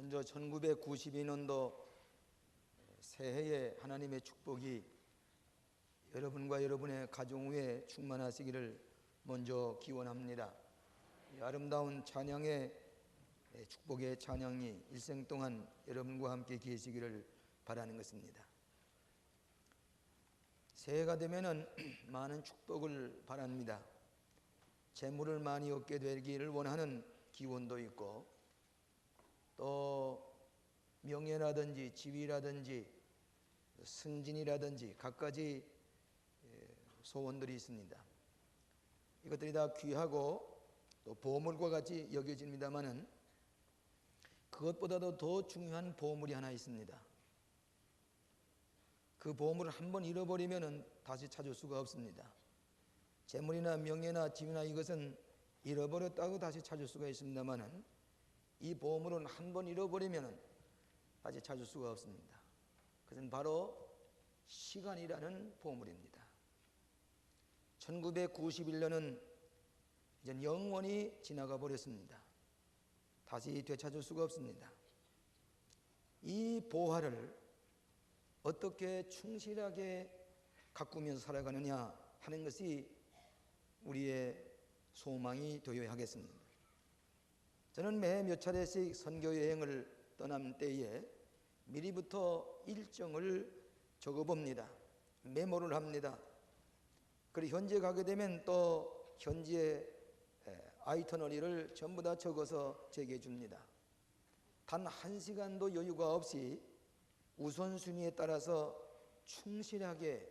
먼저 1992년도 새해에 하나님의 축복이 여러분과 여러분의 가정 위에 충만하시기를 먼저 기원합니다. 이 아름다운 찬양의 축복의 찬양이 일생 동안 여러분과 함께 계시기를 바라는 것입니다. 새해가 되면은 많은 축복을 바랍니다. 재물을 많이 얻게 되기를 원하는 기원도 있고, 또 명예라든지 지위라든지 승진이라든지 갖가지 소원들이 있습니다. 이것들이 다 귀하고 또 보물과 같이 여겨집니다마는 그것보다도 더 중요한 보물이 하나 있습니다. 그 보물을 한번 잃어버리면 다시 찾을 수가 없습니다. 재물이나 명예나 지위나 이것은 잃어버렸다고 다시 찾을 수가 있습니다마는 이 보물은 한번 잃어버리면 다시 찾을 수가 없습니다. 그것은 바로 시간이라는 보물입니다. 1991년은 이제 영원히 지나가 버렸습니다. 다시 되찾을 수가 없습니다. 이 보화를 어떻게 충실하게 가꾸면서 살아가느냐 하는 것이 우리의 소망이 되어야 하겠습니다. 저는 매 몇 차례씩 선교 여행을 떠난 때에 미리부터 일정을 적어봅니다. 메모를 합니다. 그리고 현지에 가게 되면 또 현지의 아이터너리를 전부 다 적어서 제게 줍니다. 단 한 시간도 여유가 없이 우선순위에 따라서 충실하게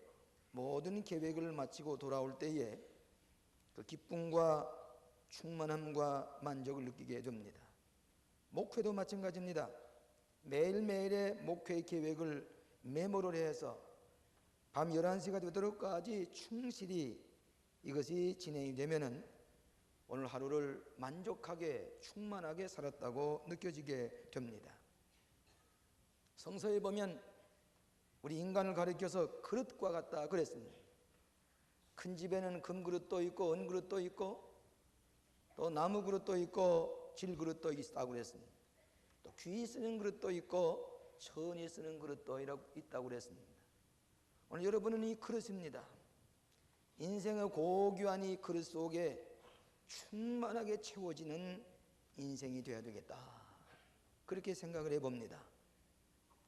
모든 계획을 마치고 돌아올 때에 그 기쁨과 충만함과 만족을 느끼게 됩니다. 목회도 마찬가지입니다. 매일매일의 목회 계획을 메모를 해서 밤 11시가 되도록까지 충실히 이것이 진행이 되면은 오늘 하루를 만족하게 충만하게 살았다고 느껴지게 됩니다. 성서에 보면 우리 인간을 가리켜서 그릇과 같다 그랬습니다. 큰 집에는 금그릇도 있고 은그릇도 있고 또 나무 그릇도 있고 질그릇도 있다고 그랬습니다. 또 귀 쓰는 그릇도 있고 천이 쓰는 그릇도 있다고 그랬습니다. 오늘 여러분은 이 그릇입니다. 인생의 고귀한 이 그릇 속에 충만하게 채워지는 인생이 되어야 되겠다, 그렇게 생각을 해봅니다.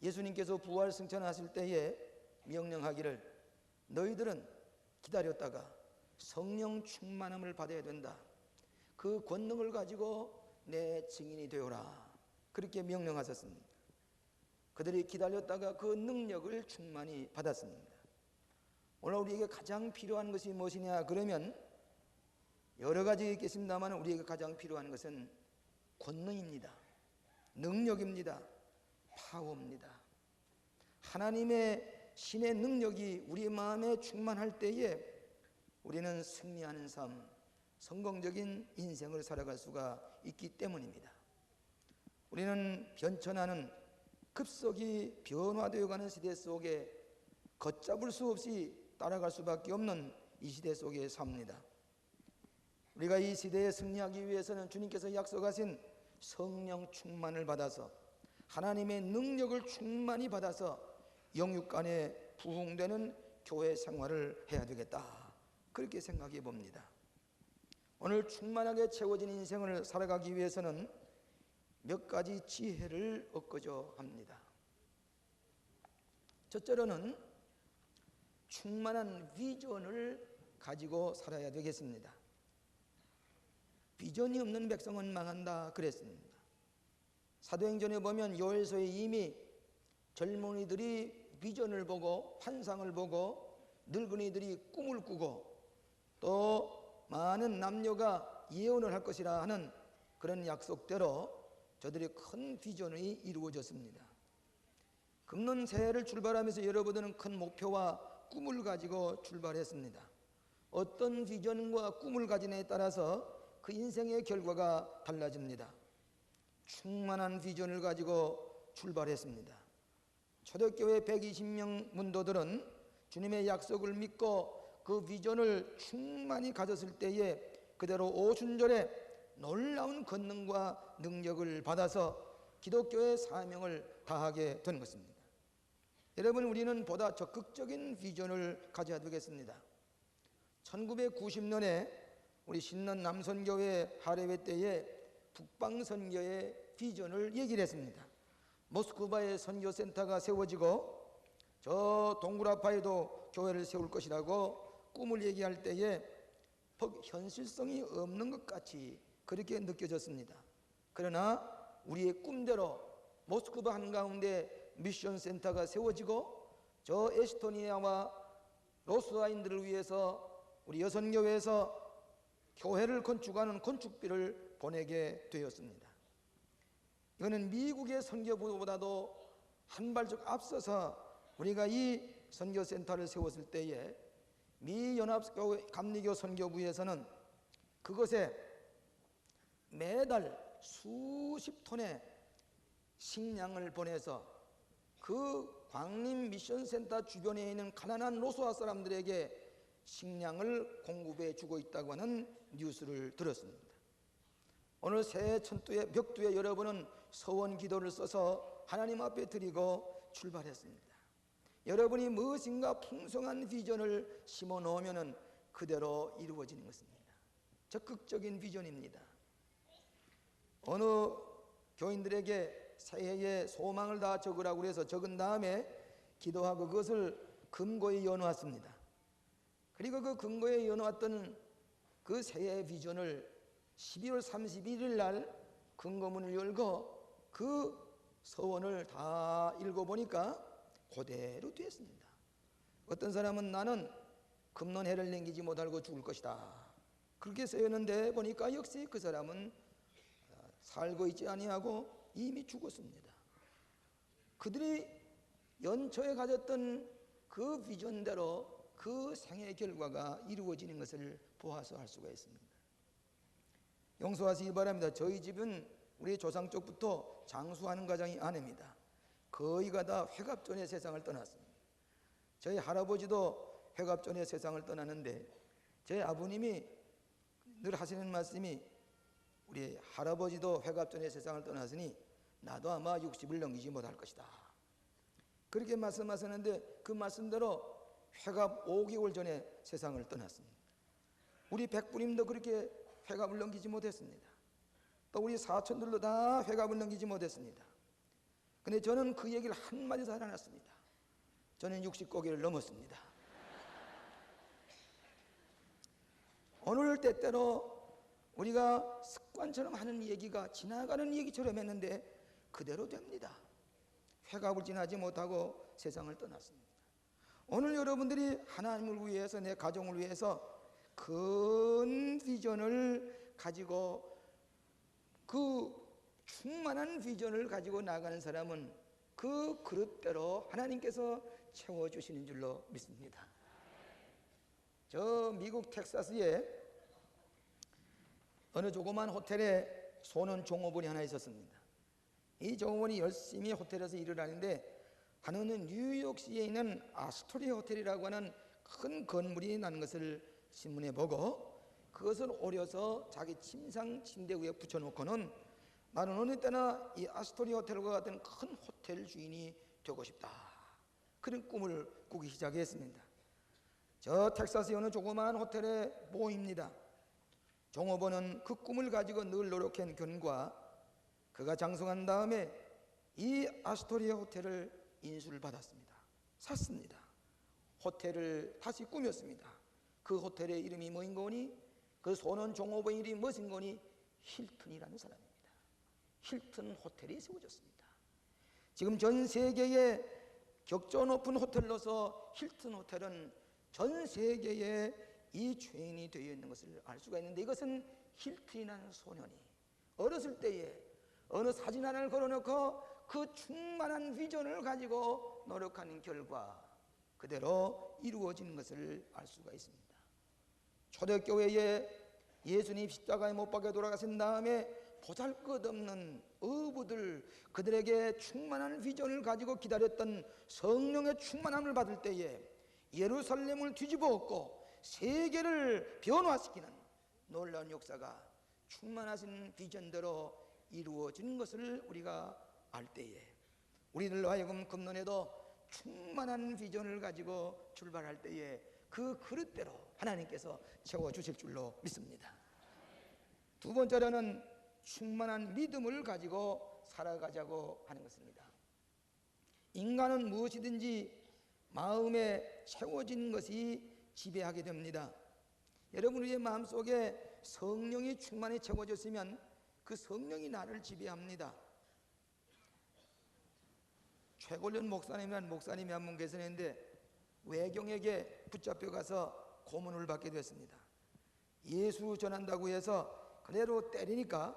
예수님께서 부활 승천하실 때에 명령하기를 너희들은 기다렸다가 성령 충만함을 받아야 된다. 그 권능을 가지고 내 증인이 되어라, 그렇게 명령하셨습니다. 그들이 기다렸다가 그 능력을 충만히 받았습니다. 오늘 우리에게 가장 필요한 것이 무엇이냐 그러면 여러 가지 있겠습니다만 우리에게 가장 필요한 것은 권능입니다. 능력입니다. 파워입니다. 하나님의 신의 능력이 우리 마음에 충만할 때에 우리는 승리하는 삶, 성공적인 인생을 살아갈 수가 있기 때문입니다. 우리는 변천하는 급속히 변화되어가는 시대 속에 걷잡을 수 없이 따라갈 수밖에 없는 이 시대 속에 삽니다. 우리가 이 시대에 승리하기 위해서는 주님께서 약속하신 성령 충만을 받아서 하나님의 능력을 충만히 받아서 영육간에 부흥되는 교회 생활을 해야 되겠다, 그렇게 생각해 봅니다. 오늘 충만하게 채워진 인생을 살아가기 위해서는 몇 가지 지혜를 얻고자 합니다. 첫째로는 충만한 비전을 가지고 살아야 되겠습니다. 비전이 없는 백성은 망한다 그랬습니다. 사도행전에 보면 요엘서에 이미 젊은이들이 비전을 보고 환상을 보고 늙은이들이 꿈을 꾸고 또 많은 남녀가 예언을 할 것이라 하는 그런 약속대로 저들의 큰 비전이 이루어졌습니다. 금년 새해를 출발하면서 여러분들은 큰 목표와 꿈을 가지고 출발했습니다. 어떤 비전과 꿈을 가지느냐에 따라서 그 인생의 결과가 달라집니다. 충만한 비전을 가지고 출발했습니다. 초대교회 120명 문도들은 주님의 약속을 믿고 그 비전을 충만히 가졌을 때에 그대로 오순절에 놀라운 권능과 능력을 받아서 기독교의 사명을 다하게 된 것입니다. 여러분, 우리는 보다 적극적인 비전을 가져야 되겠습니다. 1990년에 우리 신는 남선교회 하례회 때에 북방선교의 비전을 얘기를 했습니다. 모스크바에 선교센터가 세워지고 저 동굴아파에도 교회를 세울 것이라고 꿈을 얘기할 때에 현실성이 없는 것 같이 그렇게 느껴졌습니다. 그러나 우리의 꿈대로 모스크바 한가운데 미션 센터가 세워지고 저 에스토니아와 로스아인들을 위해서 우리 여선교회에서 교회를 건축하는 건축비를 보내게 되었습니다. 이거는 미국의 선교부보다도 한 발짝 앞서서 우리가 이 선교센터를 세웠을 때에 미연합교회 감리교 선교부에서는 그것에 매달 수십 톤의 식량을 보내서 그 광림 미션센터 주변에 있는 가난한 로스아 사람들에게 식량을 공급해 주고 있다고 하는 뉴스를 들었습니다. 오늘 새해 천두에 벽두에 여러분은 서원 기도를 써서 하나님 앞에 드리고 출발했습니다. 여러분이 무엇인가 풍성한 비전을 심어 놓으면 그대로 이루어지는 것입니다. 적극적인 비전입니다. 어느 교인들에게 새해에 소망을 다 적으라고 해서 적은 다음에 기도하고 그것을 금고에 넣어놨습니다. 그리고 그 금고에 넣어놨던 그 새해 비전을 12월 31일 날 금고문을 열고 그 서원을 다 읽어보니까 그대로 됐습니다. 어떤 사람은 나는 금론해를 남기지 못하고 죽을 것이다, 그렇게 쓰였는데 보니까 역시 그 사람은 살고 있지 아니하고 이미 죽었습니다. 그들이 연초에 가졌던 그 비전대로 그 생의 결과가 이루어지는 것을 보아서 할 수가 있습니다. 용서하시기 바랍니다. 저희 집은 우리 조상 쪽부터 장수하는 가정이 아닙니다. 거의가 다 회갑전에 세상을 떠났습니다. 저희 할아버지도 회갑전에 세상을 떠났는데 저희 아버님이 늘 하시는 말씀이 우리 할아버지도 회갑전에 세상을 떠났으니 나도 아마 60을 넘기지 못할 것이다, 그렇게 말씀하셨는데 그 말씀대로 회갑 5개월 전에 세상을 떠났습니다. 우리 백부님도 그렇게 회갑을 넘기지 못했습니다. 또 우리 사촌들도 다 회갑을 넘기지 못했습니다. 근데 저는 그 얘기를 한마디도 하지 않았습니다. 저는 60고개를 넘었습니다. 오늘 때때로 우리가 습관처럼 하는 얘기가 지나가는 얘기처럼 했는데 그대로 됩니다. 회갑을 지나지 못하고 세상을 떠났습니다. 오늘 여러분들이 하나님을 위해서, 내 가정을 위해서 큰 비전을 가지고 그 충만한 비전을 가지고 나가는 사람은 그 그릇대로 하나님께서 채워주시는 줄로 믿습니다. 저 미국 텍사스에 어느 조그만 호텔에 소년 종업원이 하나 있었습니다. 이 종업원이 열심히 호텔에서 일을 하는데 하나는 뉴욕시에 있는 아스토리아 호텔이라고 하는 큰 건물이 나는 것을 신문에 보고 그것을 오려서 자기 침상 침대 위에 붙여놓고는 나는 어느 때나 이 아스토리아 호텔과 같은 큰 호텔 주인이 되고 싶다, 그런 꿈을 꾸기 시작했습니다. 저 텍사스의 어느 조그마한 호텔에 모입니다. 종업원은 그 꿈을 가지고 늘 노력한 결과 그가 장성한 다음에 이 아스토리아 호텔을 인수를 받았습니다. 샀습니다. 호텔을 다시 꾸몄습니다. 그 호텔의 이름이 뭐인 거니? 그 소년 종업원의 이름이 무엇인 거니? 힐튼이라는 사람입니다. 힐튼 호텔이 세워졌습니다. 지금 전 세계에 격조 높은 호텔로서 힐튼 호텔은 전 세계에 이 죄인이 되어 있는 것을 알 수가 있는데, 이것은 힐튼이라는 소년이 어렸을 때에 어느 사진 하나를 걸어놓고 그 충만한 비전을 가지고 노력하는 결과 그대로 이루어지는 것을 알 수가 있습니다. 초대교회에 예수님 십자가에 못 박혀 돌아가신 다음에 보잘것없는 어부들, 그들에게 충만한 비전을 가지고 기다렸던 성령의 충만함을 받을 때에 예루살렘을 뒤집어 엎고 세계를 변화시키는 놀라운 역사가 충만하신 비전대로 이루어지는 것을 우리가 알 때에 우리들로 하여금 금년에도 충만한 비전을 가지고 출발할 때에 그 그릇대로 하나님께서 채워주실 줄로 믿습니다. 두 번째로는 충만한 믿음을 가지고 살아가자고 하는 것입니다. 인간은 무엇이든지 마음에 채워진 것이 지배하게 됩니다. 여러분, 우리의 마음속에 성령이 충만히 채워졌으면 그 성령이 나를 지배합니다. 최골련 목사님이라는 목사님이 한 분 계시는데 외경에게 붙잡혀 가서 고문을 받게 됐습니다. 예수 전한다고 해서 그대로 때리니까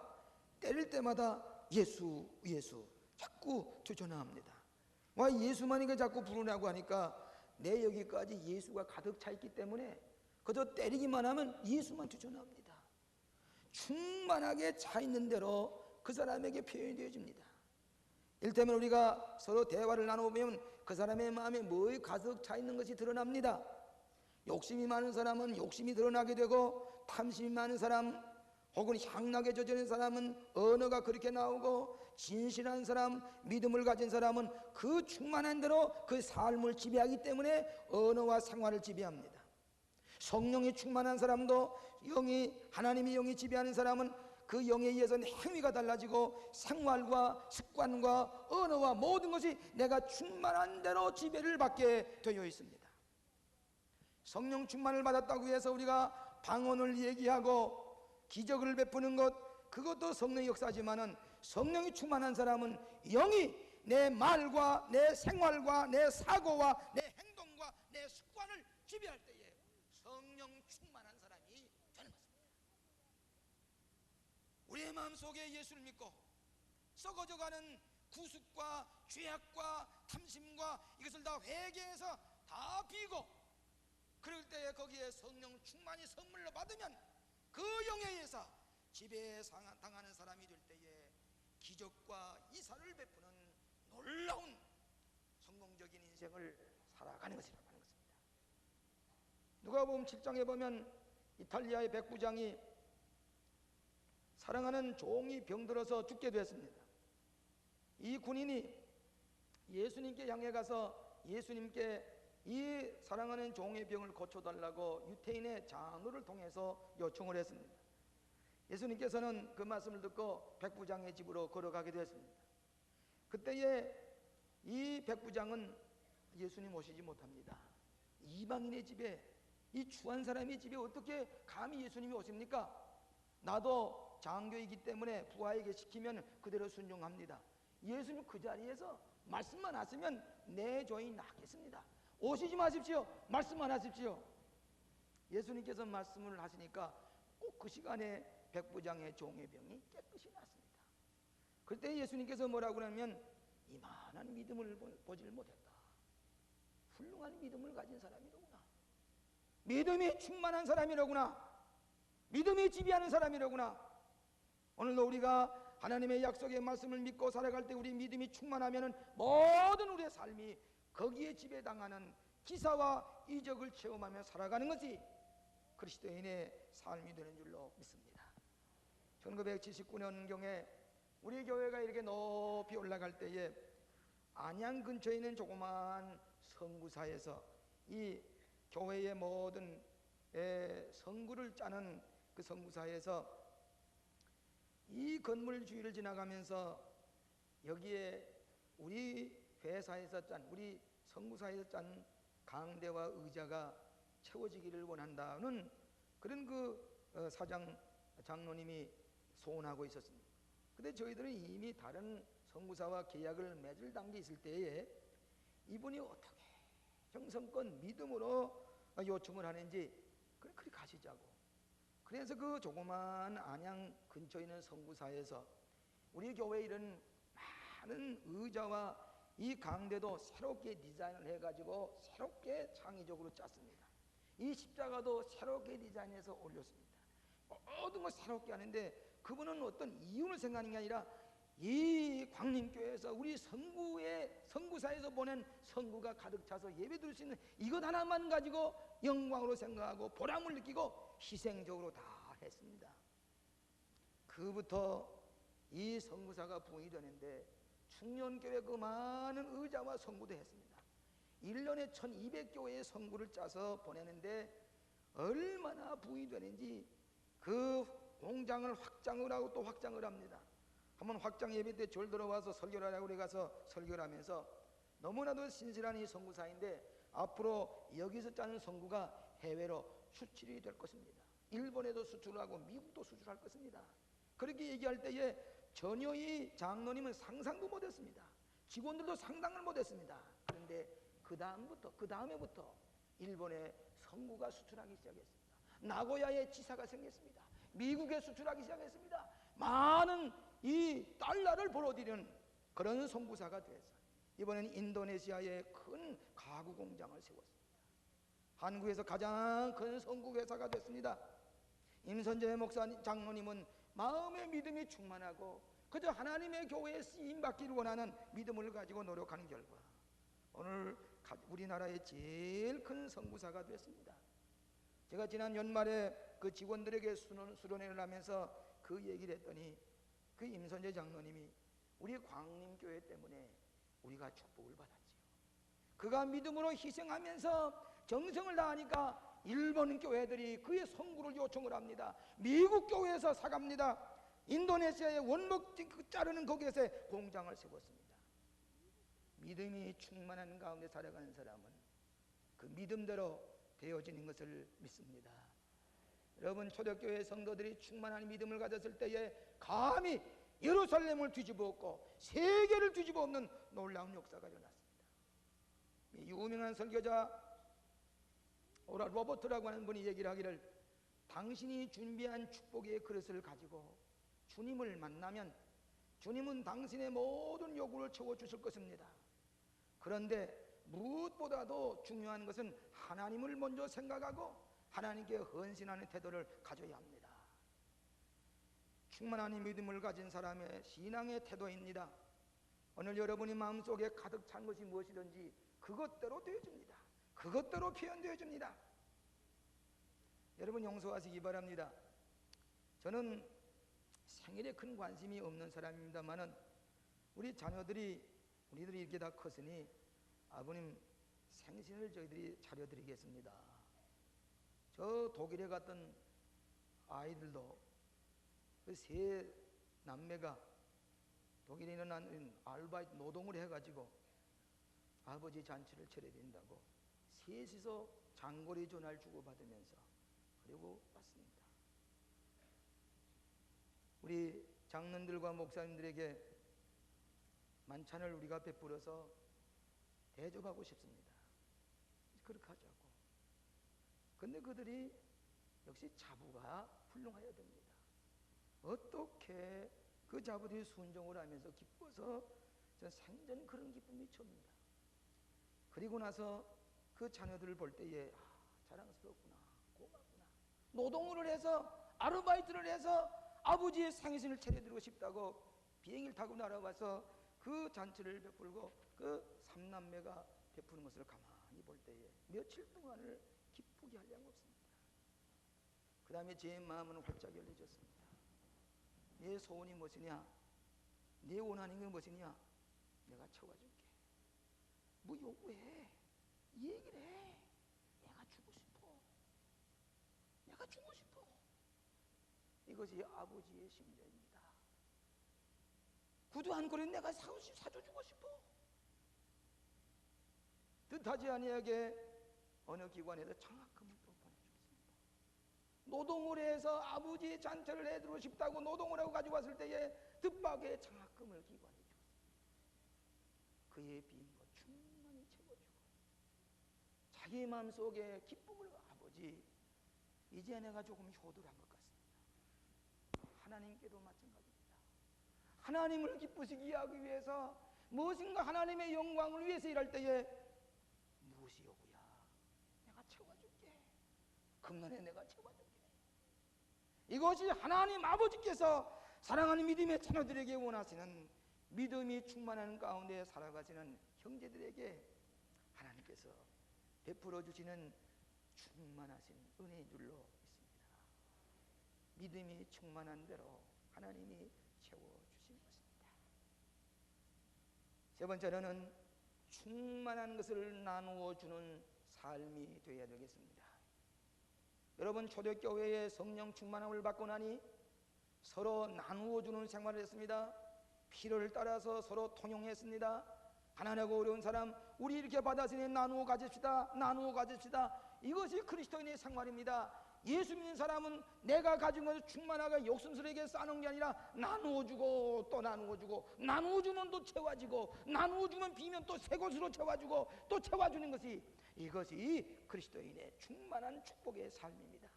때릴 때마다 예수 예수 자꾸 추천합니다. 와, 예수만이가 자꾸 부르라고 하니까 내 여기까지 예수가 가득 차 있기 때문에 그저 때리기만 하면 예수만 추천합니다. 충만하게 차 있는 대로 그 사람에게 표현이 되어집니다. 이를테면 우리가 서로 대화를 나눠보면 그 사람의 마음에 뭐에 가득 차 있는 것이 드러납니다. 욕심이 많은 사람은 욕심이 드러나게 되고, 탐심이 많은 사람 혹은 향락에 젖은 사람은 언어가 그렇게 나오고, 진실한 사람, 믿음을 가진 사람은 그 충만한 대로 그 삶을 지배하기 때문에 언어와 생활을 지배합니다. 성령이 충만한 사람도 하나님의 영이 지배하는 사람은 그 영에 의해서는 행위가 달라지고 생활과 습관과 언어와 모든 것이 내가 충만한 대로 지배를 받게 되어 있습니다. 성령 충만을 받았다고 해서 우리가 방언을 얘기하고 기적을 베푸는 것, 그것도 성령의 역사지만은 성령이 충만한 사람은 영이 내 말과 내 생활과 내 사고와 내 행동과 내 습관을 지배할 때에 성령 충만한 사람이 되는 것입니다. 우리의 마음속에 예수를 믿고 썩어져가는 구습과 죄악과 탐심과 이것을 다 회개해서 다 비고, 그럴 때에 거기에 성령 충만히 선물로 받으면 그 영에 의해서 지배에 당하는 사람이 될 때에 기적과 이사를 베푸는 놀라운 성공적인 인생을 살아가는 것이라고 하는 것입니다. 누가복음 7장에 보면 이탈리아의 백부장이 사랑하는 종이 병들어서 죽게 되었습니다. 이 군인이 예수님께 향해 가서 예수님께 이 사랑하는 종의 병을 고쳐달라고 유태인의 장로를 통해서 요청을 했습니다. 예수님께서는 그 말씀을 듣고 백부장의 집으로 걸어가게 되었습니다. 그때에 이 백부장은 예수님 오시지 못합니다. 이방인의 집에, 이 추한 사람의 집에 어떻게 감히 예수님이 오십니까? 나도 장교이기 때문에 부하에게 시키면 그대로 순종합니다. 예수님 그 자리에서 말씀만 하시면 내 죄인 낫겠습니다. 오시지 마십시오. 말씀만 하십시오. 예수님께서 말씀을 하시니까 꼭 그 시간에 백부장의 종의 병이 깨끗이 났습니다. 그때 예수님께서 뭐라고 하냐면 이만한 믿음을 보질 못했다. 훌륭한 믿음을 가진 사람이로구나. 믿음이 충만한 사람이로구나. 믿음이 지배하는 사람이로구나. 오늘도 우리가 하나님의 약속의 말씀을 믿고 살아갈 때 우리 믿음이 충만하면 모든 우리의 삶이 거기에 지배당하는 기사와 이적을 체험하며 살아가는 것이 그리스도인의 삶이 되는 줄로 믿습니다. 1979년경에 우리 교회가 이렇게 높이 올라갈 때에 안양 근처에 있는 조그마한 성구사에서 이 교회의 모든 성구를 짜는 그 성구사에서 이 건물 주위를 지나가면서 여기에 우리 회사에서 짠, 우리 성구사에서 짠 강대와 의자가 채워지기를 원한다는 그런 그 사장 장로님이 소원하고 있었습니다. 근데 저희들은 이미 다른 성구사와 계약을 맺을 단계에 있을 때에 이분이 어떻게 정성껏 믿음으로 요청을 하는지 그렇게 가시자고. 그래서 그 조그만 안양 근처에 있는 성구사에서 우리 교회 이런 많은 의자와 이 강대도 새롭게 디자인을 해가지고 새롭게 창의적으로 짰습니다. 이 십자가도 새롭게 디자인해서 올렸습니다. 모든 걸 새롭게 하는데 그분은 어떤 이윤을 생각하는 게 아니라 이 광림교회에서 우리 성구사에서 보낸 성구가 가득 차서 예배 드릴 수 있는 이것 하나만 가지고 영광으로 생각하고 보람을 느끼고 희생적으로 다 했습니다. 그부터 이 성구사가 부흥이 되는데 풍년교회 그 많은 의자와 성구도 했습니다. 1년에 1200교회의 성구를 짜서 보내는데 얼마나 부이 되는지 그 공장을 확장을 하고 또 확장을 합니다. 한번 확장 예배 때 절 들어와서 설교를 하라고 우리 가서 설교를 하면서 너무나도 신실한 이 선구사인데 앞으로 여기서 짜는 선구가 해외로 수출이 될 것입니다. 일본에도 수출하고 미국도 수출할 것입니다. 그렇게 얘기할 때에 전혀 이 장로님은 상상도 못했습니다. 직원들도 상상을 못했습니다. 그런데 그 다음에부터 일본에 선구가 수출하기 시작했습니다. 나고야에 지사가 생겼습니다. 미국에 수출하기 시작했습니다. 많은 이 달러를 벌어들이는 그런 선구사가 되어서 이번에는 인도네시아에 큰 가구 공장을 세웠습니다. 한국에서 가장 큰 선구회사가 됐습니다. 임선재 목사 장로님은 마음의 믿음이 충만하고 그저 하나님의 교회에 쓰임받기를 원하는 믿음을 가지고 노력하는 결과 오늘 우리나라의 제일 큰 선구사가 됐습니다. 제가 지난 연말에 그 직원들에게 수련회를 하면서 그 얘기를 했더니 그 임선재 장로님이 우리 광림교회 때문에 우리가 축복을 받았지요. 그가 믿음으로 희생하면서 정성을 다하니까 일본 교회들이 그의 선구를 요청을 합니다. 미국 교회에서 사갑니다. 인도네시아의 원목 자르는 거기에서 공장을 세웠습니다. 믿음이 충만한 가운데 살아가는 사람은 그 믿음대로 되어지는 것을 믿습니다. 여러분 초대교회 성도들이 충만한 믿음을 가졌을 때에 감히 예루살렘을 뒤집어 엎고 세계를 뒤집어 엎는 놀라운 역사가 일어났습니다. 유명한 설교자 오라 로버트라고 하는 분이 얘기를 하기를 당신이 준비한 축복의 그릇을 가지고 주님을 만나면 주님은 당신의 모든 요구를 채워주실 것입니다. 그런데 무엇보다도 중요한 것은 하나님을 먼저 생각하고 하나님께 헌신하는 태도를 가져야 합니다. 충만한 믿음을 가진 사람의 신앙의 태도입니다. 오늘 여러분이 마음속에 가득 찬 것이 무엇이든지 그것대로 되어집니다. 그것대로 표현되어집니다. 여러분 용서하시기 바랍니다. 저는 생일에 큰 관심이 없는 사람입니다만은 우리 자녀들이 우리들이 이렇게 다 컸으니 아버님 생신을 저희들이 차려드리겠습니다. 저 독일에 갔던 아이들도 그 세 남매가 독일에 있는 아르바이트 노동을 해가지고 아버지 잔치를 차려드린다고 셋이서 장거리 전화를 주고받으면서 그리고 왔습니다. 우리 장로들과 목사님들에게 만찬을 우리가 베풀어서 대접하고 싶습니다. 그렇게 하자고. 근데 그들이 역시 자부가 훌륭해야 됩니다. 어떻게 그 자부들이 순종을 하면서 기뻐서 전 생전 그런 기쁨이 처음입니다. 그리고 나서 그 자녀들을 볼 때에 자랑스럽구나, 고맙구나. 노동을 해서 아르바이트를 해서 아버지의 생신을 차려드리고 싶다고 비행기를 타고 날아와서 그 잔치를 베풀고 그 삼남매가 베푸는 것을 가만히 볼 때에 며칠 동안을 기쁘게 할 양 없습니다. 그 다음에 제 마음은 활짝 열려졌습니다. 내 소원이 무엇이냐? 내 원하는 게 무엇이냐? 내가 채워줄게. 뭐 요구해? 얘기를 해. 내가 주고 싶어. 내가 주고 싶어. 이것이 아버지의 심정입니다. 구두 한 그릇 내가 사줘주고 싶어. 뜻하지 아니하게 어느 기관에서 장학금을 또 보내주었습니다. 노동을 해서 아버지의 잔치를 해드리고 싶다고 노동을 하고 가지고 왔을 때에 뜻밖의 장학금을 기관에 주었습니다. 그의 빈 것 충만히 채워주고 자기 마음속에 기쁨을 아버지 이제 내가 조금 효도를 한 것 같습니다. 하나님께도 마찬가지입니다. 하나님을 기쁘시게 하기 위해서 무엇인가 하나님의 영광을 위해서 일할 때에 무엇이 요구야? 내가 채워줄게. 금년에 내가 채워줄게. 이것이 하나님 아버지께서 사랑하는 믿음의 자녀들에게 원하시는 믿음이 충만한 가운데 살아가시는 형제들에게 하나님께서 베풀어 주시는 충만하신 은혜인 줄로 믿습니다. 믿음이 충만한 대로 하나님이 채워주신 것입니다. 세 번째로는 충만한 것을 나누어 주는 삶이 되어야 되겠습니다. 여러분, 초대교회에 성령 충만함을 받고 나니 서로 나누어 주는 생활을 했습니다. 필요를 따라서 서로 통용했습니다. 가난하고 어려운 사람, 우리 이렇게 받았으니 나누어 가집시다, 나누어 가집시다. 이것이 그리스도인의 생활입니다. 예수 믿는 사람은 내가 가진 것을 충만하게 욕심스럽게 쌓는 게 아니라 나누어 주고 또 나누어 주고, 나누어 주면 또 채워지고, 나누어 주면 비면 또 새 것으로 채워주고 또 채워주는 것이, 이것이 그리스도인의 충만한 축복의 삶입니다.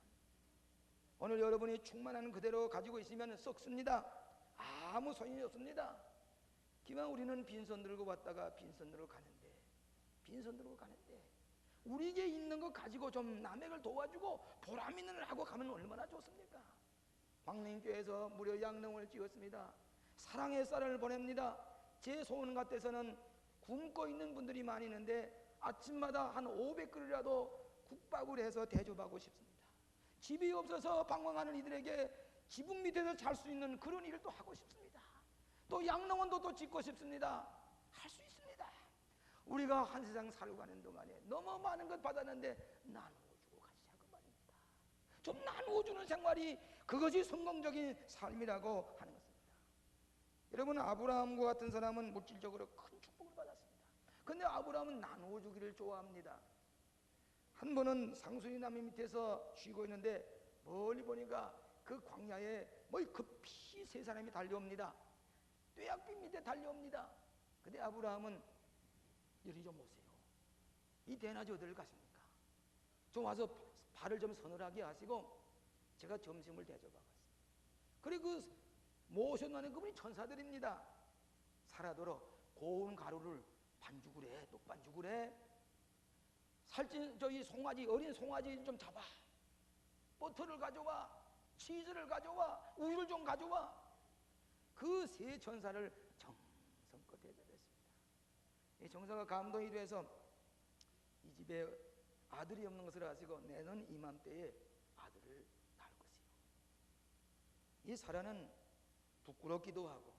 오늘 여러분이 충만한 그대로 가지고 있으면 썩습니다. 아무 소용이 없습니다. 기왕 우리는 빈손 들고 왔다가 빈손 들고 가는데, 빈손 들고 가는데 우리에게 있는 거 가지고 좀 남에게 도와주고 보람 있는 일 하고 가면 얼마나 좋습니까? 광림교회에서 무료 양농을 지었습니다. 사랑의 쌀을 보냅니다. 제 소원 같아서는 굶고 있는 분들이 많이 있는데 아침마다 한 500그릇이라도 국밥을 해서 대접하고 싶습니다. 집이 없어서 방황하는 이들에게 지붕 밑에서 잘 수 있는 그런 일을 또 하고 싶습니다. 또 양농원도 또 짓고 싶습니다. 할 수 있습니다. 우리가 한 세상 살고 가는 동안에 너무 많은 것 받았는데 나누어주고 가시자고 말입니다. 좀 나누어주는 생활이, 그것이 성공적인 삶이라고 하는 것입니다. 여러분, 아브라함과 같은 사람은 물질적으로 큰 축복을 받았습니다. 그런데 아브라함은 나누어주기를 좋아합니다. 한 번은 상수리 나무 밑에서 쉬고 있는데 멀리 보니까 그 광야에 급히 세 사람이 달려옵니다. 뙤약빛 밑에 달려옵니다. 근데 아브라함은 이리 좀 오세요. 이 대낮에 어디를 가십니까? 좀 와서 발을 좀 서늘하게 하시고 제가 점심을 대접하겠습니다. 그리고 그 모셔놓는 그분이 천사들입니다. 살아도록 고운 가루를 반죽을 해, 떡반죽을 해. 살찐 저희 송아지, 어린 송아지 좀 잡아. 버터를 가져와, 치즈를 가져와, 우유를 좀 가져와. 그 세 천사를 정성껏 대접했습니다. 이 정서가 감동이 돼서 이 집에 아들이 없는 것을 아시고 내년 이맘때에 아들을 낳을 것이요. 이 사라는 부끄럽기도 하고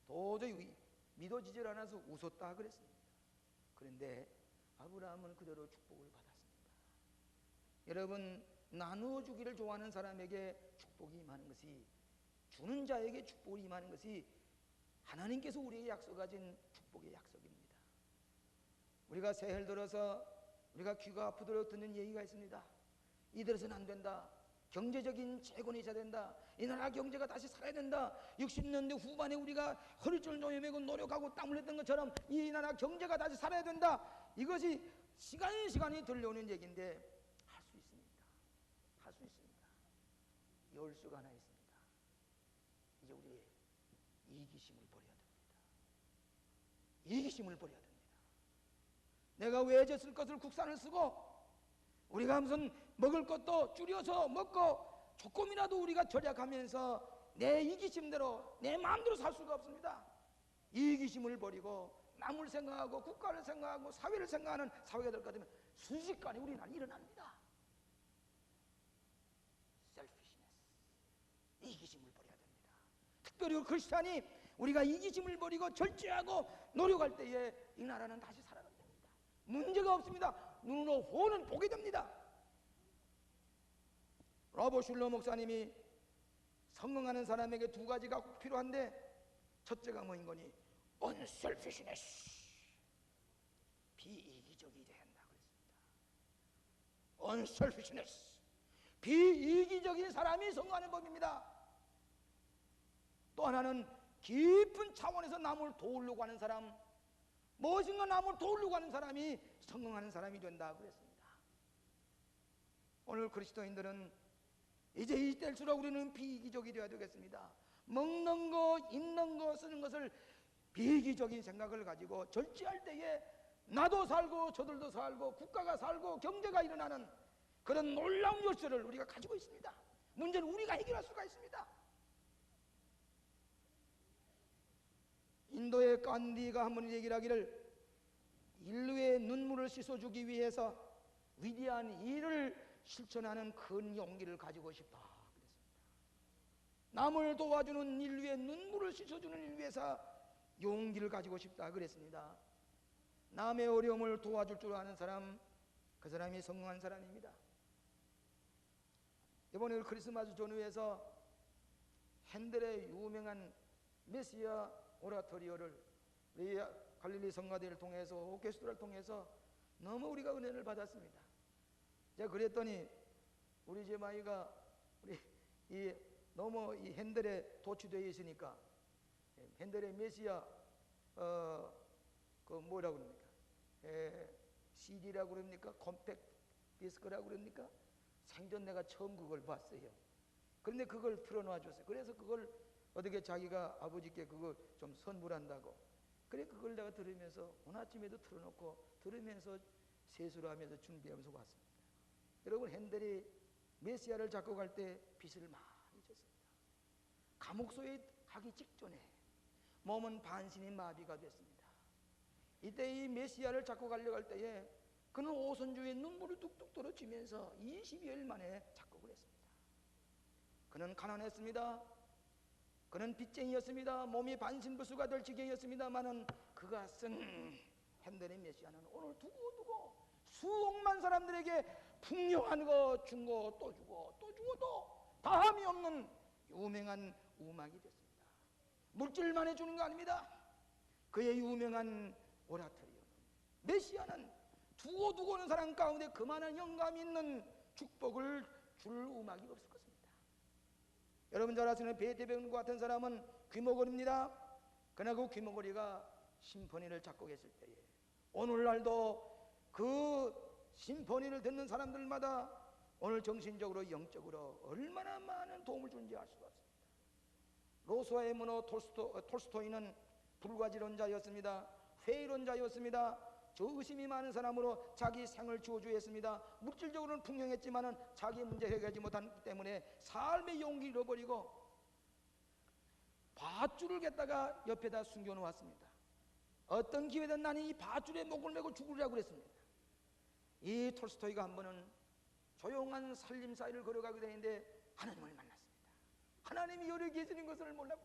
도저히 믿어지질 않아서 웃었다 그랬습니다. 그런데 아브라함은 그대로 축복을 받았습니다. 여러분, 나누어 주기를 좋아하는 사람에게 축복이 임하는 것이, 주는 자에게 축복이 임하는 것이 하나님께서 우리에게 약속하신 축복의 약속입니다. 우리가 새해를 들어서 우리가 귀가 아프도록 듣는 얘기가 있습니다. 이대로서는 안 된다. 경제적인 재건이 있어야 된다. 이 나라 경제가 다시 살아야 된다. 60년대 후반에 우리가 허리줄 노여매고 노력하고 땀 흘렸던 것처럼 이 나라 경제가 다시 살아야 된다. 이것이 시간이 들려오는 얘기인데 할 수 있습니다. 할 수 있습니다. 열수가 하나 있습니다. 이제 우리의 이기심을 버려야 됩니다. 이기심을 버려야 됩니다. 내가 왜 졌을 것을 국산을 쓰고 우리가 무슨 먹을 것도 줄여서 먹고 조금이라도 우리가 절약하면서 내 이기심대로 내 마음대로 살 수가 없습니다. 이기심을 버리고 남을 생각하고 국가를 생각하고 사회를 생각하는 사회가 될 것 같으면 순식간에 우리나라는 일어납니다. selfishness, 이기심을 버려야 됩니다. 특별히 크리스찬이 우리가 이기심을 버리고 절제하고 노력할 때에 이 나라는 다시 살아간다. 문제가 없습니다. 눈으로 보는 보게 됩니다. 로버트 슐러 목사님이 성공하는 사람에게 두 가지가 꼭 필요한데, 첫째가 뭐인 거니? unselfishness, 비이기적이 돼야 한다고 그랬습니다. unselfishness, 비이기적인 사람이 성공하는 법입니다. 또 하나는 깊은 차원에서 남을 도우려고 하는 사람, 무엇인가 남을 도우려고 하는 사람이 성공하는 사람이 된다 그랬습니다. 오늘 그리스도인들은 이제 이때일수록 우리는 비이기적이 되어야 되겠습니다. 먹는 거, 입는 거, 쓰는 것을 비이기적인 생각을 가지고 절제할 때에 나도 살고 저들도 살고 국가가 살고 경제가 일어나는 그런 놀라운 열쇠를 우리가 가지고 있습니다. 문제는 우리가 해결할 수가 있습니다. 인도의 간디가 한 번 얘기를 하기를, 인류의 눈물을 씻어주기 위해서 위대한 일을 실천하는 큰 용기를 가지고 싶다 그랬습니다. 남을 도와주는 인류의 눈물을 씻어주는 일 위해서 용기를 가지고 싶다 그랬습니다. 남의 어려움을 도와줄 줄 아는 사람, 그 사람이 성공한 사람입니다. 이번에 크리스마스 전후에서 핸델의 유명한 메시아 오라토리오를 우리 갈릴리 성가대를 통해서 오케스트라를 통해서 너무 우리가 은혜를 받았습니다. 제가 그랬더니 우리 집 아이가 너무 이 핸델에 도취되어 있으니까 핸델의 메시아 그 뭐라고 그럽니까? CD라고 그럽니까? 컴팩트 디스크라고 그럽니까? 생전 내가 처음 그걸 봤어요. 그런데 그걸 틀어놔 줬어요. 그래서 그걸 어떻게 자기가 아버지께 그거 좀 선물한다고. 그래 그걸 내가 들으면서 오늘 아침에도 틀어놓고 들으면서 세수를 하면서 준비하면서 왔습니다. 여러분, 핸델이 메시아를 작곡할 때 빚을 많이 졌습니다. 감옥소에 가기 직전에 몸은 반신이 마비가 됐습니다. 이때 이 메시아를 작곡하려고 할 때에 그는 오선주의 눈물을 뚝뚝 떨어지면서 20여일 만에 작곡을 했습니다. 그는 가난했습니다. 그는 빚쟁이였습니다. 몸이 반신불수가 될 지경이었습니다마는 그가 쓴 핸델의 메시아는 오늘 두고 수억만 사람들에게 풍요한 거 준 거 또 주고 또 주고도 다함이 없는 유명한 음악이 됐습니다. 물질만에 주는 거 아닙니다. 그의 유명한 오라토리오 메시아는 두고는 사람 가운데 그만한 영감 있는 축복을 줄 음악이 없을 것입니다. 여러분 잘 아시는 베토벤과 같은 사람은 귀머거리입니다. 그러나 그 귀머거리가 심포니를 작곡했을 때에 오늘날도 그 심포니를 듣는 사람들마다 오늘 정신적으로 영적으로 얼마나 많은 도움을 주는지 알 수가 없습니다. 로스와의 문호 톨스토이는 불가지론자였습니다. 회의론자였습니다. 저 의심이 많은 사람으로 자기 생을 저주했습니다. 물질적으로는 풍요했지만은 자기 문제 해결하지 못한 때문에 삶의 용기를 잃어버리고 밧줄을 갖다가 옆에다 숨겨놓았습니다. 어떤 기회든 나는 이 밧줄에 목을 메고 죽으려고 그랬습니다. 이 톨스토이가 한 번은 조용한 살림사이를 걸어가게 되는데 하나님을 만났습니다. 하나님이 여기 계시는 것을 몰랐고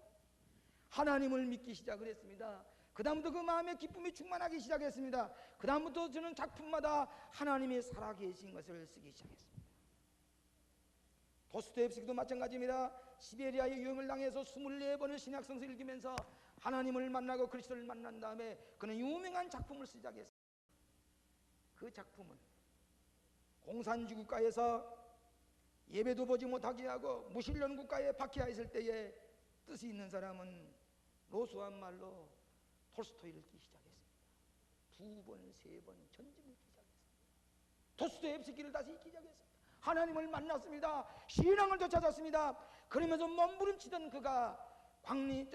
하나님을 믿기 시작을 했습니다. 그 다음부터 그 마음의 기쁨이 충만하기 시작했습니다. 그 다음부터 저는 작품마다 하나님이 살아계신 것을 쓰기 시작했습니다. 도스토옙스키도 마찬가지입니다. 시베리아의 유형을 당해서 24번을 신약성서 읽으면서 하나님을 만나고 그리스도를 만난 다음에 그는 유명한 작품을 쓰기 시작했습니다. 그 작품은 공산주 국가에서 예배도 보지 못하게 하고 무신론 국가에 박해하 있을 때에 뜻이 있는 사람은 로스한 말로 톨스토이를 읽기 시작했습니다. 2번, 3번 전집을 읽기 시작했습니다. 도스토옙스키를 다시 읽기 시작했습니다. 하나님을 만났습니다. 신앙을 되찾았습니다. 그러면서 몸부림치던 그가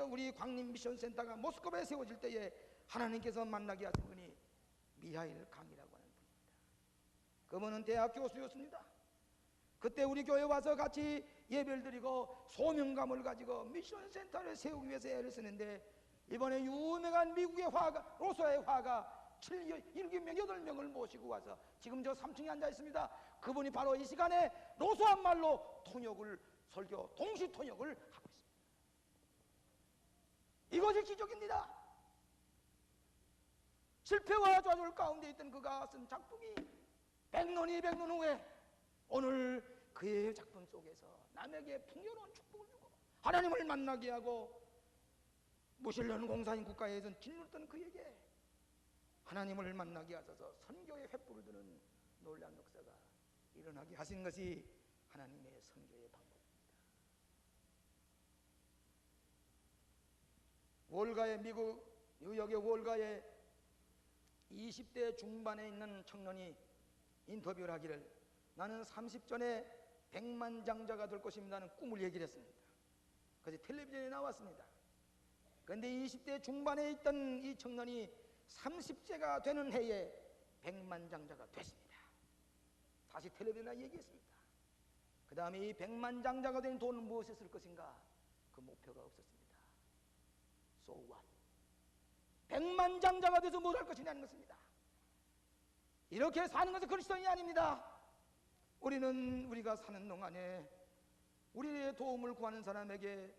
우리 광림 미션 센터가 모스크바에 세워질 때에 하나님께서 만나게 하신 분이 미하일 강이라고 하는 분입니다. 그분은 대학 교수였습니다. 그때 우리 교회 와서 같이 예배를 드리고 소명감을 가지고 미션 센터를 세우기 위해서 애를 쓰는데 이번에 유명한 미국의 화가 로스와의 화가 7명, 8명을 모시고 와서 지금 저 3층에 앉아 있습니다. 그분이 바로 이 시간에 로스한 말로 통역을 설교 동시 통역을 하고 있습니다. 이것이 기적입니다. 실패와 좌절 가운데 있던 그가 쓴 작품이 100년, 200년 후에 오늘 그의 작품 속에서 남에게 풍요로운 축복을 주고 하나님을 만나게 하고 무신론 공산인 국가에선 짓눌렀던 그에게 하나님을 만나게 하셔서 선교의 횃불을 드는 놀라운 역사가 일어나게 하신 것이 하나님의 선교의 방법입니다. 월가의 미국 뉴욕의 월가에 20대 중반에 있는 청년이 인터뷰를 하기를 나는 30전에 100만 장자가 될 것입니다는 꿈을 얘기를 했습니다. 그래서 텔레비전에 나왔습니다. 그런데 20대 중반에 있던 이 청년이 30세가 되는 해에 100만 장자가 됐습니다. 다시 텔레비전에 얘기했습니다. 그 다음에 이 100만 장자가 된 돈은 무엇에 쓸 것인가? 그 목표가 없었습니다. So what? 100만 장자가 돼서 뭘 할 것이냐는 것입니다. 이렇게 사는 것은 그리스도인이 아닙니다. 우리는 우리가 사는 동안에 우리의 도움을 구하는 사람에게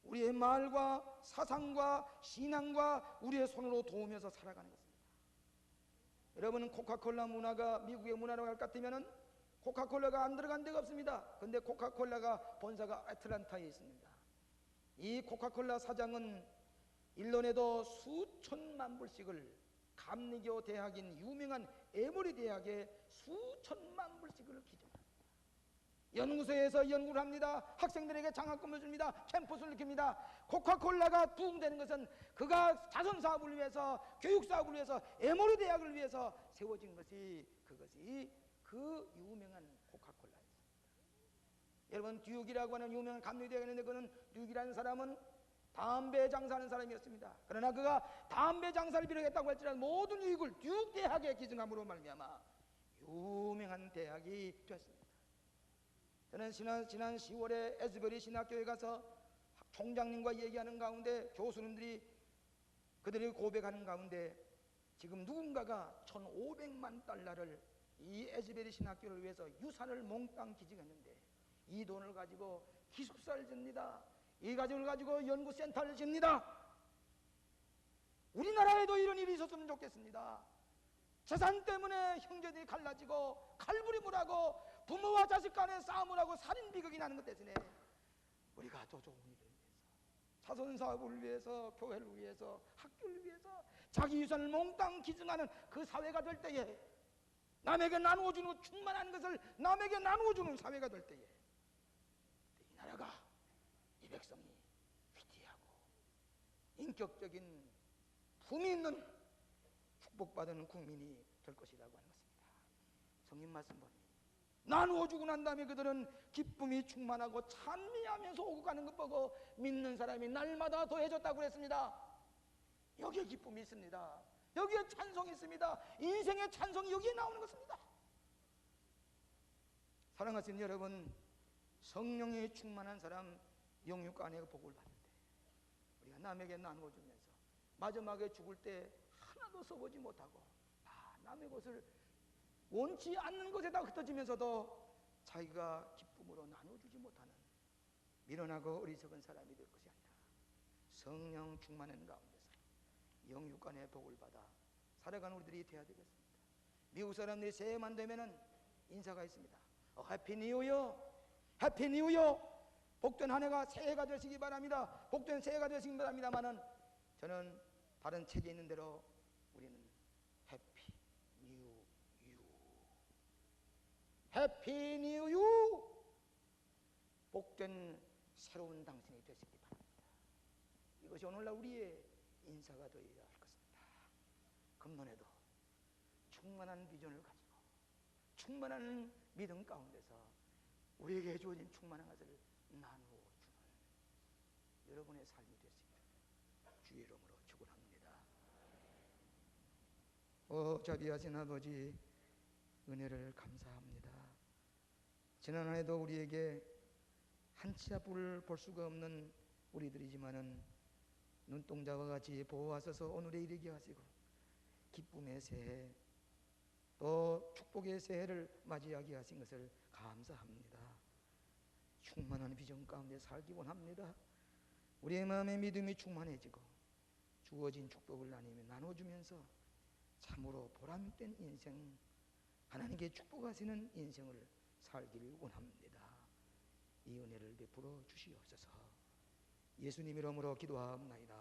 우리의 말과 사상과 신앙과 우리의 손으로 도우면서 살아가는 것입니다. 여러분은 코카콜라 문화가 미국의 문화로 할 것 같으면 코카콜라가 안 들어간 데가 없습니다. 근데 코카콜라가 본사가 애틀랜타에 있습니다. 이 코카콜라 사장은 1년에도 수천만 불씩을, 감리교 대학인 유명한 에머리 대학에 수천만 불씩을 기증합니다. 연구소에서 연구를 합니다. 학생들에게 장학금을 줍니다. 캠퍼스를 킵니다. 코카콜라가 부흥되는 것은 그가 자선사업을 위해서, 교육사업을 위해서, 에머리 대학을 위해서 세워진 것이, 그것이 그 유명한 코카콜라였습니다. 여러분, 듀크이라고 하는 유명한 감리대학이 있는데, 그는 듀크이라는 사람은 담배 장사하는 사람이었습니다. 그러나 그가 담배 장사를 비롯했다고 할지라도 모든 유익을 듀크 대학에 기증함으로 말미암아 유명한 대학이 됐습니다. 저는 지난 10월에 에스베리 신학교에 가서 총장님과 얘기하는 가운데, 교수님들이 그들이 고백하는 가운데, 지금 누군가가 1,500만 달러를 이 에스베리 신학교를 위해서 유산을 몽땅 기증했는데, 이 돈을 가지고 기숙사를 짓니다. 이 가족을 가지고 연구센터를 짓니다. 우리나라에도 이런 일이 있었으면 좋겠습니다. 재산 때문에 형제들이 갈라지고 칼부림을 하고 부모와 자식 간에 싸움을 하고 살인 비극이 나는 것 대신에 우리가 더 좋은 일을 위해서, 자선사업을 위해서, 교회를 위해서, 학교를 위해서 자기 유산을 몽땅 기증하는 그 사회가 될 때에, 남에게 나누어주는, 충만한 것을 남에게 나누어주는 사회가 될 때에 이 나라가, 이 백성이 위대하고 인격적인 품이 있는 축복받은 국민이 될 것이라고 하는 것입니다. 성님 말씀 보니 나누어주고 난 다음에 그들은 기쁨이 충만하고 찬미하면서 오고 가는 것 보고 믿는 사람이 날마다 더해졌다고 그랬습니다. 여기에 기쁨이 있습니다. 여기에 찬송이 있습니다. 인생의 찬송이 여기에 나오는 것입니다. 사랑하시는 여러분, 성령이 충만한 사람 영육 안에 복을 받는데, 우리가 남에게 나누어주면서 마지막에 죽을 때 하나도 써보지 못하고 남의 것을 원치 않는 것에다 흩어지면서도 자기가 기쁨으로 나눠주지 못하는 미련하고 어리석은 사람이 될 것이 아니라 성령 충만한 가운데서 영육간의 복을 받아 살아가는 우리들이 되어야 되겠습니다. 미국 사람들이 새해만 되면은 인사가 있습니다. 해피 뉴 이어, 해피 뉴 이어. 복된 한 해가 새해가 되시기 바랍니다. 복된 새해가 되시기 바랍니다만은, 저는 다른 책에 있는 대로 우리는 해피 뉴 유, 해피 뉴 유, 복된 새로운 당신이 되시기 바랍니다. 이것이 오늘날 우리의 인사가 되어야 할 것입니다. 금년에도 충만한 비전을 가지고 충만한 믿음 가운데서 우리에게 주어진 충만한 것을 나누어 주는 여러분의 삶이 되시기를 주의 이름으로 축원합니다. 자비하신 아버지, 은혜를 감사합니다. 지난 한 해도 우리에게 한치 앞을 볼 수가 없는 우리들이지만은 눈동자와 같이 보호하셔서 오늘에 이르게 하시고 기쁨의 새해, 또 축복의 새해를 맞이하게 하신 것을 감사합니다. 충만한 비전 가운데 살기 원합니다. 우리의 마음의 믿음이 충만해지고 주어진 축복을 나눠주면서 참으로 보람된 인생, 하나님께 축복하시는 인생을 살기를 원합니다. 이 은혜를 베풀어 주시옵소서. 예수님 이름으로 기도하옵나이다.